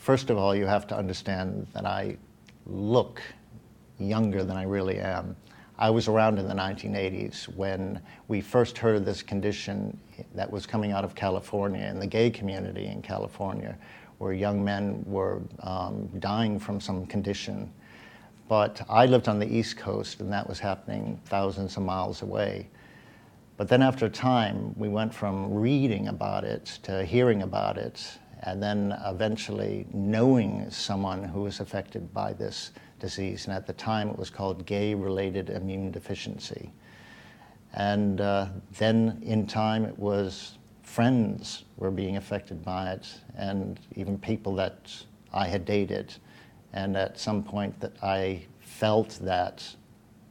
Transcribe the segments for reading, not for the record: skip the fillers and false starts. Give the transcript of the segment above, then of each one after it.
first of all, you have to understand that I look younger than I really am. I was around in the 1980s when we first heard of this condition that was coming out of California, in the gay community in California, where young men were dying from some condition. But I lived on the East Coast, and that was happening thousands of miles away. But then after a time, we went from reading about it to hearing about it, and then eventually knowing someone who was affected by this disease. And at the time, it was called gay-related immune deficiency. And then in time, it was friends were being affected by it, and even people that I had dated. And at some point that I felt that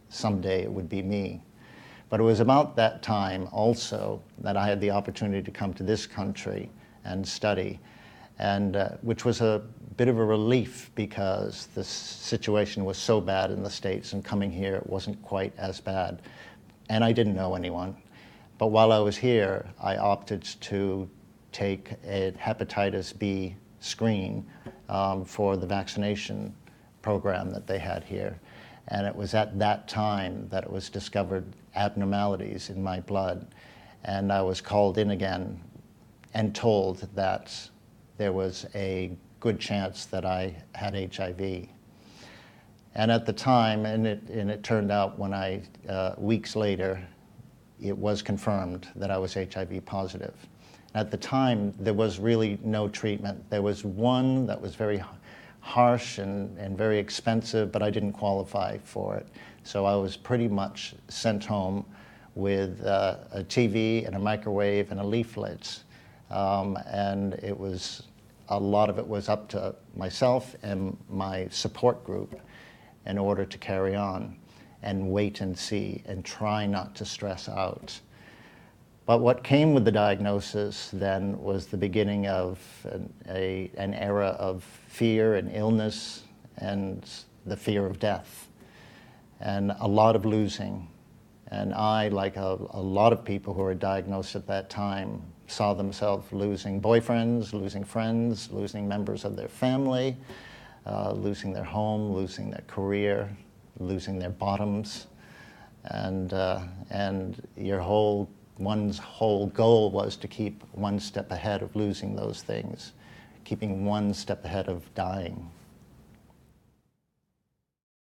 someday it would be me. But it was about that time also that I had the opportunity to come to this country and study, and which was a bit of a relief because the situation was so bad in the States, and coming here it wasn't quite as bad. And I didn't know anyone. But while I was here, I opted to take a hepatitis B screen for the vaccination program that they had here. And it was at that time that it was discovered abnormalities in my blood. And I was called in again and told that there was a good chance that I had HIV. And at the time, and it turned out when weeks later, it was confirmed that I was HIV positive. At the time, there was really no treatment. There was one that was very harsh and very expensive, but I didn't qualify for it. So I was pretty much sent home with a TV and a microwave and a leaflet. And it was, a lot of it was up to myself and my support group in order to carry on and wait and see and try not to stress out. But what came with the diagnosis then was the beginning of an era of fear and illness and the fear of death and a lot of losing. And I, like a lot of people who were diagnosed at that time, saw themselves losing boyfriends, losing friends, losing members of their family, losing their home, losing their career, losing their bottoms. And one's whole goal was to keep one step ahead of losing those things, keeping one step ahead of dying.